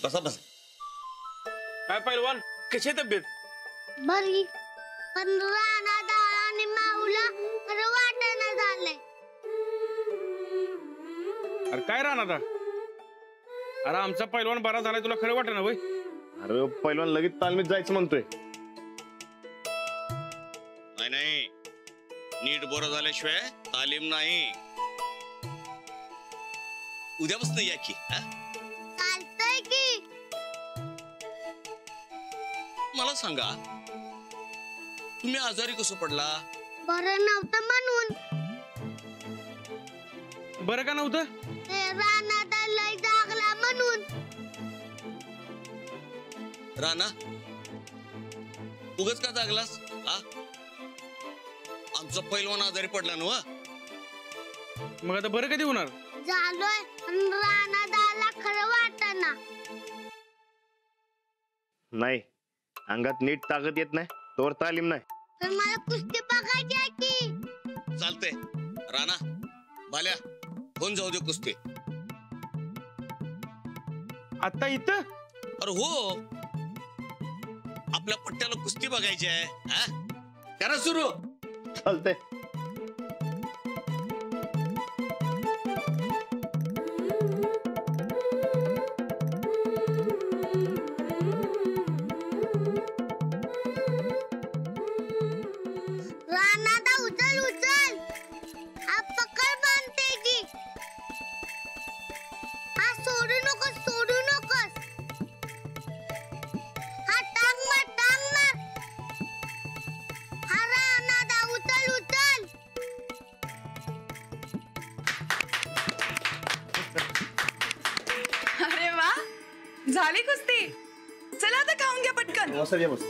बसा बसा. काय पैलवान, कशी आहे तब्येत? बरी, पण राणा दादा आणि माऊला खरं वाटणं झालंय. अरे काय राहणार आता? अरे आमचा पैलवान बरा झालाय, तुला खरं वाटत ना वय? अरे पैलवान लगेच तालमीत जायचं म्हणतोय. नाही नाही, नीट बरं झाल्याशिवाय तालीम नाही. उद्यापासून या की. चालतंय की. मला सांगा, तुम्ही आजारी कसं पडला? बरं नव्हतं म्हणून. बरं का नव्हतं? ते रानात लय जागला म्हणून. राणा, उगाच का जागलास? आमचा पैलवान आजारी पडला ना. मग आता बरं कधी होणार? झालोय, पण राणा दादाला खरं वाटणं. नाही, अंगात नीट ताकद येत नाही तोवर तालीम नाही. पण मला कुस्ती बघायची आहे की. चालतंय. राणा, भाल्या, कोण जाऊ दे कुस्ती. आता इथं? अरे हो, आपल्या पट्ट्याला कुस्ती बघायची आहे. करा सुरू. चालतंय. राणा दा उचल उचल. हा पकड बांधते की. हा सोडू नकोस, सोडू नकोस. हा टांग मार, टांग मार. हा राणा दा उचल उचल. अरे वा, झाली कुस्ती. चला आता खाऊन घ्या पटकन. बसा या, बस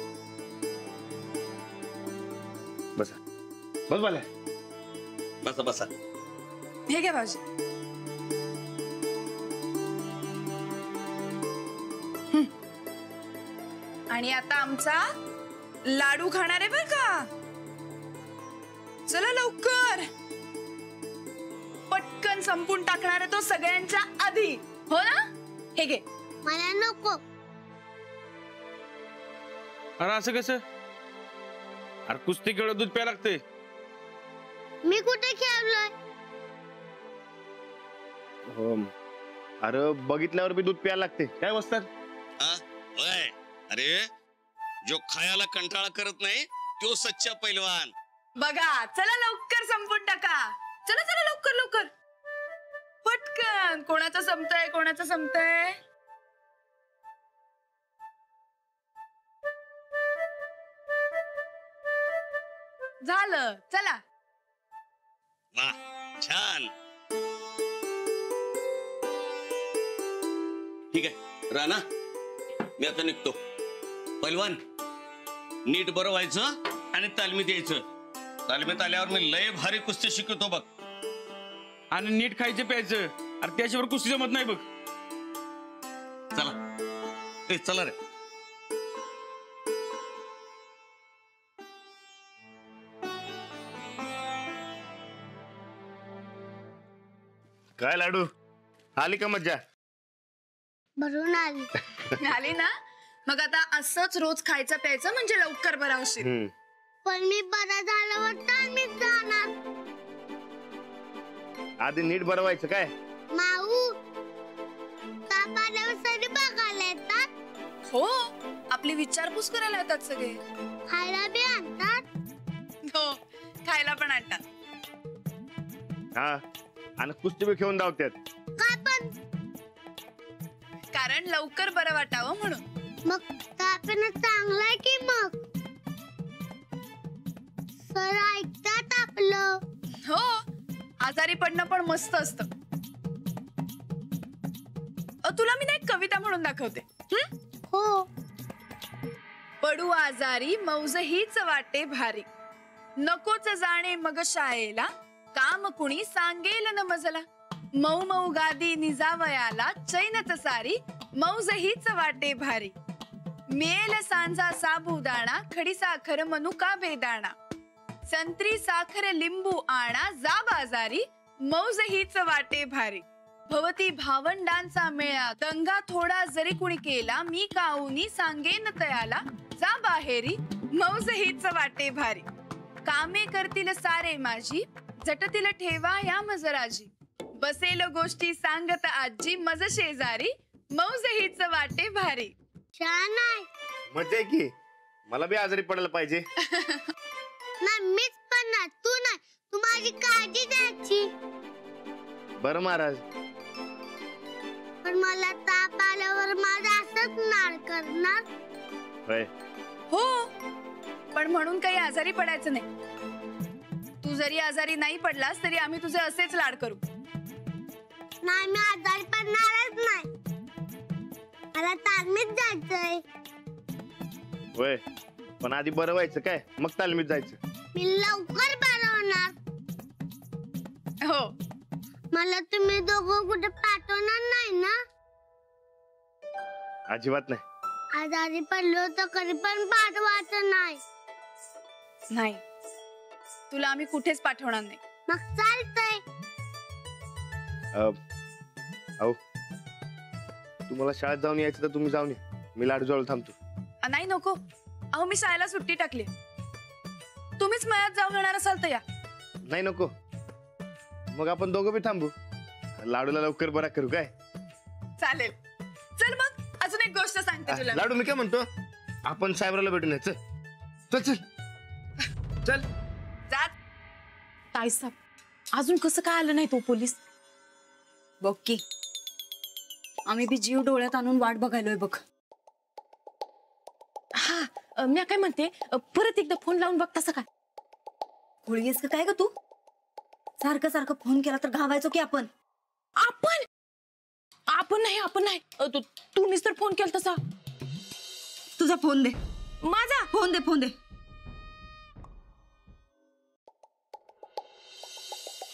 बसा. बस बाल्या. बसा बसा. हे घ्या भाऊजी. आणि आता आमचा लाडू खाणार आहे बर का. चला लवकर, पटकन संपून टाकणार आहे तो सगळ्यांच्या आधी, हो ना? हे घे. मला नको. अरे असं कसं? अरे कुस्ती केवढं दूध प्यायला लागते. मी कुठे खेळलोय? हो, अरे बघितल्यावर बी दूध प्यायला लागते. काय वस्तात? अरे, जो खायला कंटाळा करत नाही तो सच्चा पैलवान. बघा, चला लवकर संपून टाका. चला चला लवकर लवकर, पटकन. कोणाचं संपतंय, कोणाचं संपतंय? झालं, चला. वा, छान. ठीक आहे राणा, मी आता निघतो. पैलवान, नीट बरं व्हायचं आणि तालमीत यायचं. तालमीत आल्यावर मी लय भारी कुस्ती शिकवतो बघ. आणि नीट खायचं प्यायचं. अरे त्याशिवाय कुस्ती जमत नाही बघ. चला. चला रे. काय लाडू, आली का मज्जा? भरून आली. आली ना? मग आता असंच रोज खायचं प्यायचं म्हणजे लवकर बरा होशील. पण मी बरा झाल्यावर तालमीत जाणार. आधी नीट बरं व्हायचं. काय माऊ, ताप आल्यावर सगळे बघायला येतात. हो, आपली विचारपूस करायला येतात सगळे. खायला बी आणतात. हो, खायला पण आणतात. हा, आणि कुस्ती बी खेळून धावतात. काय पण? कारण लवकर बरं वाटावं म्हणून. मग तापणं चांगलंय की मग. सर ऐकतात आपलं. हो, आजारी पडणं पण मस्त असतं. तुला मी ना एक कविता म्हणून दाखवते. हो. पडू आजारी मौज हीच वाटे भारी, नकोच जाणे मग शाळेला, काम कुणी सांगेल न मजला. मऊ मऊ गादी निजावयाला, चैनच सारी मौज हीच वाटे भारी. मेल सांजा साबुदाणा, खडी साखर मनुका बेदाणा. संत्री साखर लिंबू आणा, जा बाजारी मौज हीच वाटे भारी. भवती भावंडांचा मेळा दंगा थोडा जरी कुणी केला मी काऊनी सांगेन तयाला जा बाहेरी मौज हीच वाटे भारी कामे करतील सारे माझी झटतील ठेवा या मजराजी बसेल गोष्टी सांगत आजी मज शेजारी मौज हीच वाटे भारी. छान आहे. मजा आहे की मला बी आजारी पडायला पाहिजे. नाही मीच पण नाही तू नाही तू माझी काळजी घ्यायची. बरं महाराज. पण मला ताप आल्यावर माझा असंच नाळ करणार. होय. हो पण म्हणून काही आजारी पडायचं नाही. तू जरी आजारी नाही पडलास तरी आम्ही तुझे असेच लाड करू. नाही मी आजारी पडणारच नाही. मला तालमीत जायचंय. होय पण आधी बरं व्हायचं काय मग तालमीत जायचं. मी लवकर बरं होणार. हो मला तुम्ही दोघं कुठे पाठवणार नाही ना. अजिबात नाही. आजारी पडलो तर कधी पण पाठवायचं नाही. नाही तुला आम्ही कुठेच पाठवणार नाही. मग चालतंय. अहो तुम्हाला शाळेत जाऊन यायचं तर तुम्ही जाऊन या. मी लाडूजवळ थांबतो. नाही नको. अहो मी शाळेला सुट्टी टाकली. तुम्हीच मळ्यात जाऊन येणार असाल तर या. नाही नको. मग आपण दोघं बी थांबू. लाडूला लवकर बरा करू काय. चालेल. चल मग अजून एक गोष्ट सांगते तुला. लाडू मी काय म्हणतो आपण साहेबराला भेटून यायचं. चल चल चल. जा. ताईसाहेब अजून कसं काय आलं नाही तो पोलीस. बघ की आम्ही बी जीव डोळ्यात आणून वाट बघायलोय बघ. हा मी काय म्हणते परत एकदा फोन लावून बघ. तसं काय होळीस का काय ग तू. सारखं सारखं फोन केला तर घावायचो की आपण. आपण आपण नाही तू निस्तर फोन केला तसा. तुझा फोन दे. माझा फोन दे.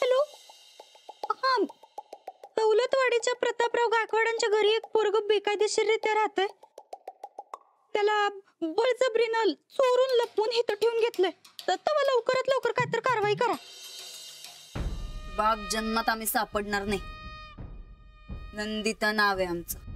हॅलो. हा दौलतवाडीच्या प्रतापराव गायकवाडांच्या घरी एक पोरग बेकायदेशीररित्या राहतंय. त्याला बळजबरीनं चोरून लपवून इथं ठेवून घेतलंय. तर तेव्हा लवकरात लवकर काहीतरी कारवाई करा. बाग जन्मात आम्ही सापडणार नाही. नंदिता नाव आहे आमचं.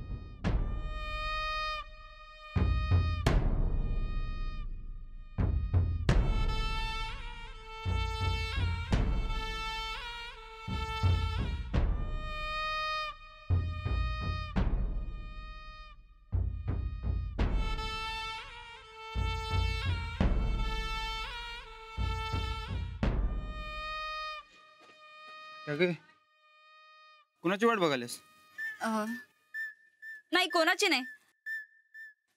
कुणाची वाट बघायलास. नाही कोणाची नाही.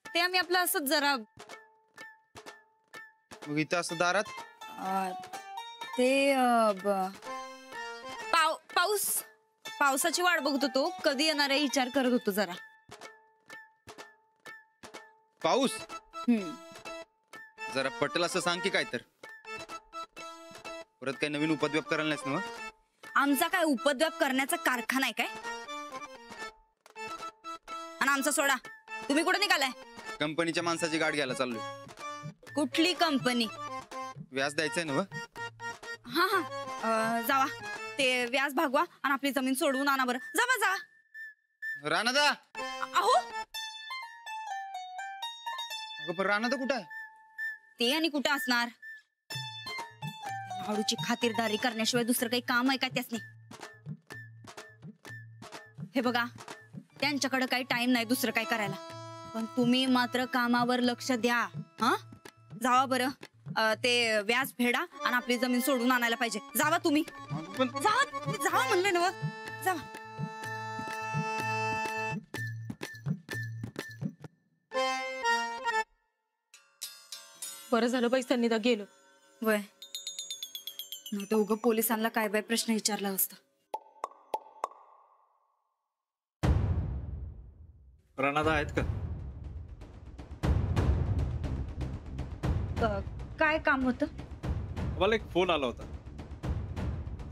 ते आम्ही आपलं असंच जरा मग इथं असं दारात ते पावसाची वाट बघत होतो. कधी येणार आहे विचार करत होतो जरा. पाऊस जरा पटेल असं सांग की काय तर. परत काही नवीन उपद्व्याप करायला नाहीस ना. आमचा काय उपद्व्याप करण्याचा कारखाना आहे काय. आणि आमचा सोडा. तुम्ही कुठे निघालाय. कंपनीच्या माणसाची गाठ घ्यायला चाललोय. कुठली कंपनी. व्याज द्यायचंय ना. हा जावा ते व्याज भागवा आणि आपली जमीन सोडवून आणा बरं. जावा. राणादा. अहो राणादा कुठं आहे. ते आणि कुठं असणार. लाडूची खातिरदारी करण्याशिवाय दुसरं काही काम आहे का त्यासनी. हे बघा त्यांच्याकडे काही टाइम नाही दुसरं काय करायला. पण तुम्ही मात्र कामावर लक्ष द्या. हा जावा बरं. ते व्याज फेडा आणि आपली जमीन सोडून आणायला पाहिजे. जावा तुम्ही. जावा म्हणलं ना. जावा. बरं झालं पैशांनी दा गेलो. वय नाही तर उगं पोलिसांना काय बाय प्रश्न विचारला असता. राणादा आहेत का. काय काम होतं. मला एक फोन आला होता.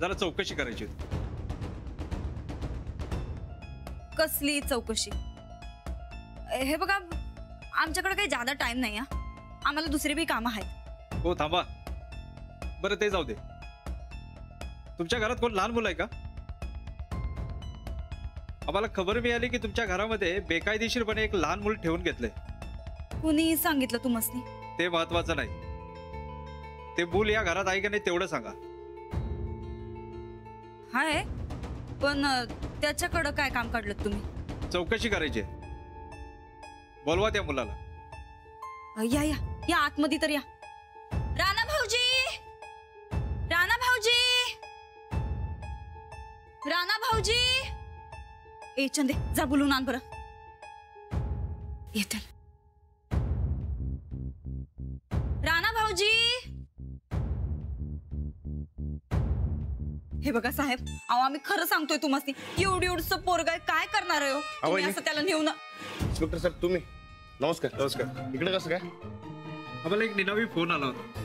जरा चौकशी करायची होती. कसली चौकशी. हे बघा आमच्याकडे काही जादा टाइम नाही. आम्हाला दुसरी बी कामं आहेत. हो थांबा. बरं ते जाऊ दे. तुमच्या घरात कोण लहान मुलं आहे का. आम्हाला खबर मिळाली की तुमच्या घरामध्ये बेकायदेशीरपणे एक लहान मूल ठेवून घेतलंय. कुणी सांगितलं तुम्हाला? ते महत्वाचं नाही. ते मूल या घरात आहे का नाही तेवढं सांगा. हाय, पण त्याच्याकडं काय काम काढलं तुम्ही? चौकशी करायची. बोलवा त्या मुलाला. या या या आतमध्ये तर या. राणा भाऊजी, राणा भाऊजी, राणा भाऊजी. ए चंदे, जा बोलून आण बरं. येते. राणा भाऊजी. हे बघा साहेब, अहो आम्ही खरं सांगतोय तुम्हाला, एवढी एवढंसं पोरगा काय करणार आहे हो? तुम्ही असं त्याला नेऊ ना. इन्स्पेक्टर साहेब तुम्ही नमस्कार. नमस्कार. इकडे कसं काय? आम्हाला एक निनावी फोन आला होता.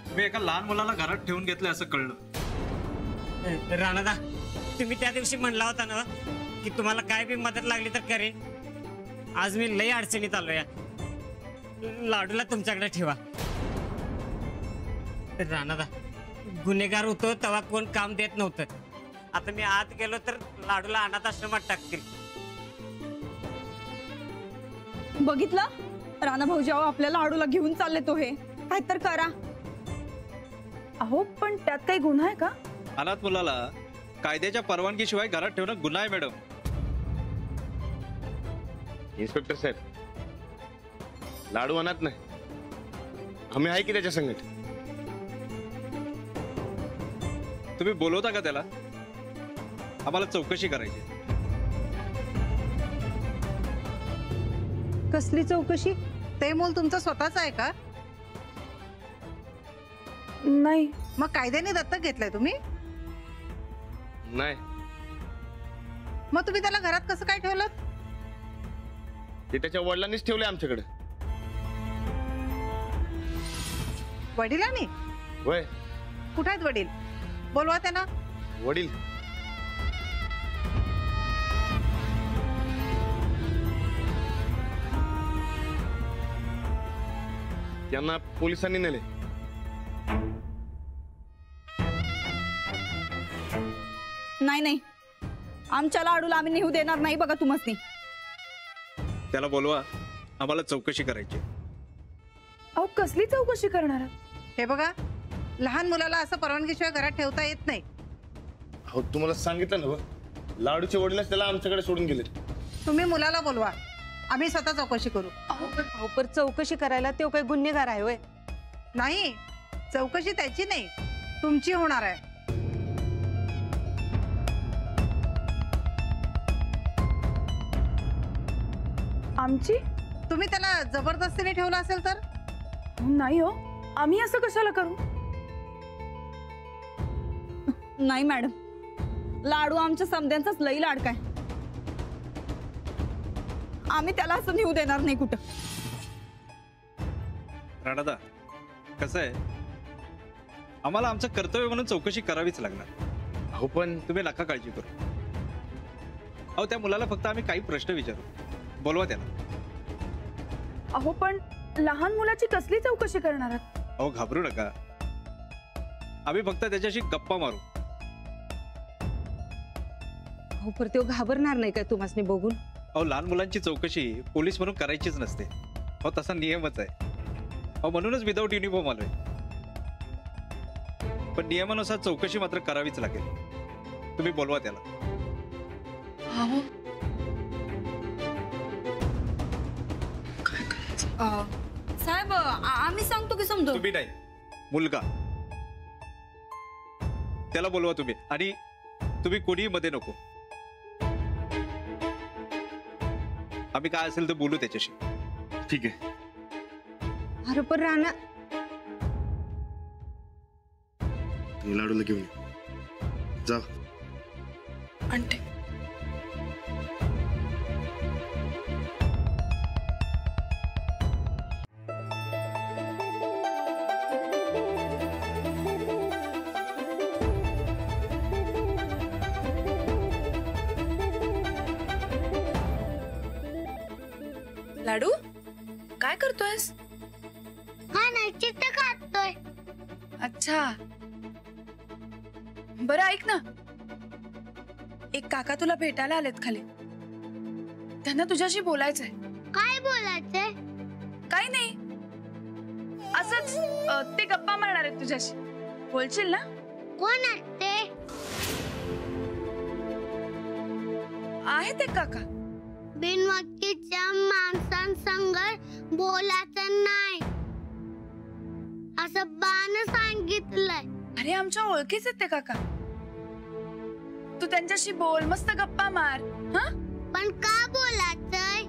तुम्ही एका लहान मुलाला घरात ठेवून घेतलंय असं कळलं. राणादा, तुम्ही त्या दिवशी म्हणला होता ना की तुम्हाला काय बी मदत लागली तर करेन. आज मी लई अडचणीत आलोय. लाडूला तुमच्याकडे ठेवा. राणादा, गुन्हेगार होतो तेव्हा कोण काम देत नव्हतं. आता मी आत गेलो तर लाडूला अनाथ आश्रमात टाकतील. बघितलं राणा भाऊजी, अहो आपल्याला लाडूला घेऊन चालले तो. हे काय तर करा. अहो पण त्यात काही गुन्हा आहे का? अनाथ मुलाला कायद्याच्या परवानगीशिवाय घरात ठेवणं गुन्हा आहे मॅडम. इन्स्पेक्टर साहेब, लाडू अनाथ नाही, आम्ही आहे की त्याच्या संगत. तुम्ही बोलवता का त्याला? आम्हाला चौकशी करायची. कसली चौकशी? ते मूल तुमचं स्वतःच आहे का? नाही. मग कायद्याने दत्तक घेतलंय तुम्ही? नाही. मग तुम्ही त्याला घरात कसं काय ठेवलं? ते त्याच्या वडिलांनीच ठेवले आमच्याकडे. वडिलांनी? वय. कुठे आहेत वडील? बोलवा त्यांना. वडील त्यांना पोलिसांनी नेले. नाही नाही, आमच्या लाडूला आम्ही नेऊ देणार नाही बघा तुम्हाला. त्याला बोलवा, आम्हाला चौकशी करायची. अहो कसली चौकशी करणार? हे बघा, लहान मुलाला असं परवानगीशिवाय घरात ठेवता येत नाही. हो तुम्हाला सांगितलं ना, लाडूचे वडीलच त्याला आमच्याकडे सोडून गेले. तुम्ही मुलाला बोलवा, आम्ही स्वतः चौकशी करू. अहो पण चौकशी करायला तो काही गुन्हेगार आहे होय? नाही, चौकशी त्याची नाही, तुमची होणार आहे. आमची? तुम्ही त्याला जबरदस्तीने ठेवलं असेल तर? नाही हो, आम्ही असं कशाला करू? नाही मॅडम, लाडू आमच्या समद्यांचाच लई लाडका आहे. आम्ही त्याला असं नेऊ देणार नाही कुठं. राणादा, कसं आहे, आम्हाला आमचं कर्तव्य म्हणून चौकशी करावीच लागणार. हो पण तुम्ही नका काळजी करू. अहो त्या मुलाला फक्त आम्ही काही प्रश्न विचारू. बोलवा त्याला. अहो पण लहान मुलाची कसली चौकशी करणार? अहो घाबरू नका, आम्ही फक्त त्याच्याशी गप्पा मारू. हो पर तो घाबरणार नाही काय तुम्हाला बघून? अहो लहान मुलांची चौकशी पोलीस म्हणून करायचीच नसते. अहो तसा नियमच आहे. अहो म्हणूनच विदाऊट युनिफॉर्म आलोय. पण नियमानुसार चौकशी मात्र करावीच लागेल. तुम्ही बोलवा त्याला. साहेब आम्ही सांगतो की समजू. तुम्ही नाही, मुलगा. त्याला बोलवा तुम्ही. आणि तुम्ही कोणीही मध्ये नको. आम्ही काय असेल तर बोलू त्याच्याशी. ठीक आहे. अरे पण राणा, तुम्ही लाडूला घेऊन जा. आणते. लाडू काय करतोयस? हा नाही, चिट्ट काढतोय. अच्छा, बरं ऐक ना, एक काका तुला भेटायला आलेत खाली. त्यांना तुझ्याशी बोलायचंय. काय बोलायचंय? काही नाही, असंच ते गप्पा मारणार आहेत तुझ्याशी. बोलशील ना? कोण असते? आहे ते काका. बिनवाक्याच्या माणसांसंग बोलायचं नाही असं बाण सांगितलंय. अरे आमच्या ओळखीच आहेत ते काका. तू त्यांच्याशी बोल, मस्त गप्पा मार. हा, पण का बोलायचंय?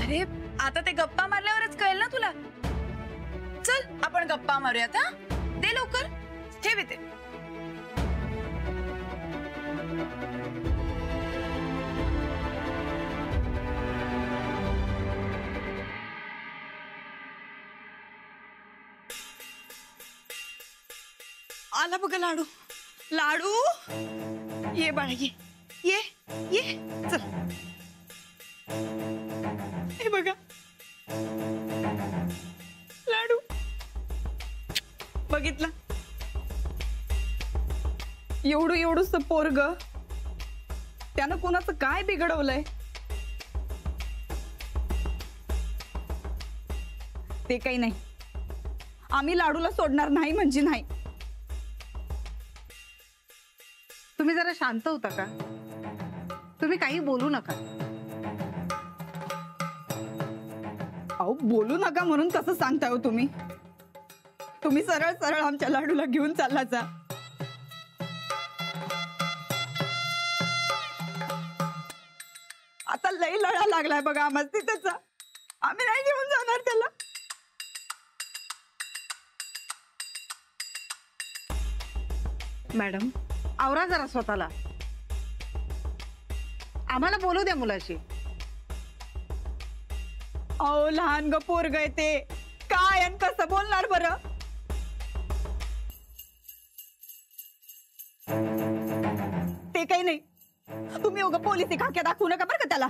अरे आता ते गप्पा मारल्यावरच कळेल ना तुला. चल आपण गप्पा मारूयात. हा, दे लवकर, ठेव इथे. आला बघा लाडू. लाडू ये बाळा, ये ये ये. चल, हे बघा लाडू. बघितलं, एवढं पोरग, त्यानं कोणाचं काय बिघडवलंय? ते काही नाही, आम्ही लाडूला सोडणार नाही म्हणजे नाही. तुम्ही जरा शांत होता का? तुम्ही काही बोलू नका. अहो बोलू नका म्हणून कसं सांगताय हो तुम्ही? तुम्ही सरळ सरळ आमच्या लाडूला घेऊन चालला जा. आता लई लढा लागलाय बघा आम्हाला तिथेचा. आम्ही नाही घेऊन जाणार त्याला. मॅडम, आवरा जरा स्वतःला. आम्हाला बोलू द्या मुलाशी. अहो लहान ग पोरग आहे ते, काय आणि कसं बोलणार बरं? ते काही नाही, तुम्ही उगा पोलिसी खाक्या दाखवू नका बरं का त्याला.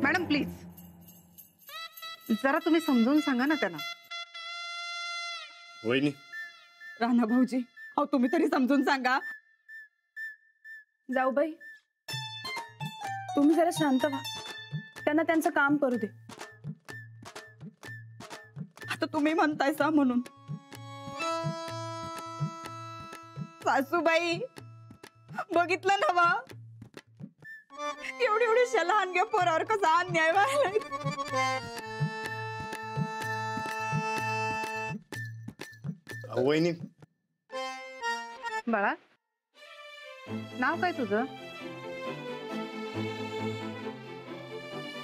मॅडम प्लीज, जरा तुम्ही समजून सांगा ना त्यांना. वहिनी, राणा भाऊजी, अहो तुम्ही तरी समजून सांगा. जाऊ बाई, तुम्ही जरा शांत व्हा, त्यांना त्यांचं काम करू दे. आता तुम्ही म्हणतायसा म्हणून. सासूबाई बघितलं ना वा, एवढ्या लहानग्या पोरावर कसा अन्याय व्हायला. वहिनी, बाळा, नाव काय तुझं?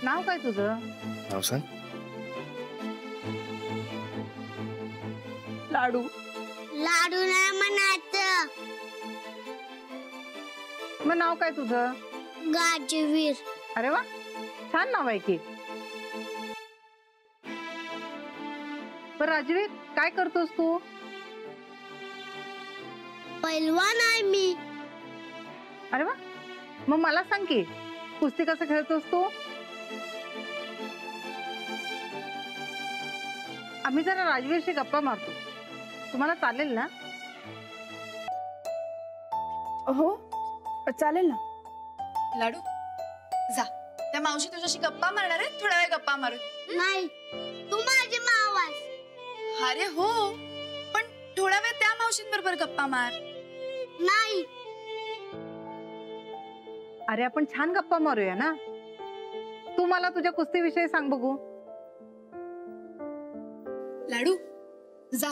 नाव काय तुझं? नाव सांग. लाडू. लाडू नाही म्हणायचं. मग नाव काय तुझं? गाजवीर. अरे वा, छान नाव आहे की. पण राजवीर, काय करतोस तू? पैलवान आहे मी. अरे वा, मग मला सांग की, कुस्ती कसं खेळतोस तू? आम्ही जरा राजवीरशी गप्पा मारतो, तुम्हाला चालेल ना? हो चालेल ना. लाडू जा, त्या मावशी तुझ्याशी गप्पा मारणार आहे, थोडा वेळ गप्पा मारू. नाही, तू माझी माव आहेस. अरे हो, पण थोडा वेळ त्या मावशींबरोबर गप्पा मार. नाही. अरे आपण छान गप्पा मारूया ना. तू मला तुझ्या कुस्तीविषयी सांग बघू. लाडू जा.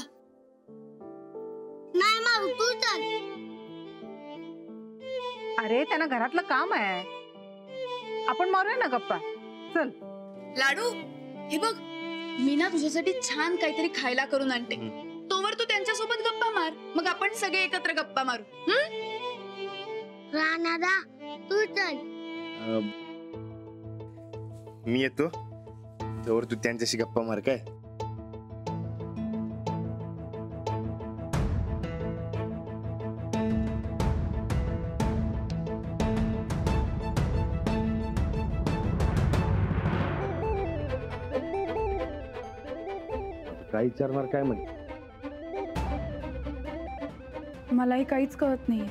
नाही माव, तू चल. अरे त्यांना घरातलं काम आहे, आपण मारूया ना गप्पा. चल. लाडू हे बघ, मी ना तुझ्यासाठी छान काहीतरी खायला करून आणते. तोवर तू त्यांच्यासोबत गप्पा मार, मग आपण सगळे एकत्र गप्पा मारू. राणादा, तू चल. मी येतो, त्यावर तू त्यांच्याशी गप्पा मार. काय काय विचारणार, काय म्हण? मलाही काहीच कळत नाहीये.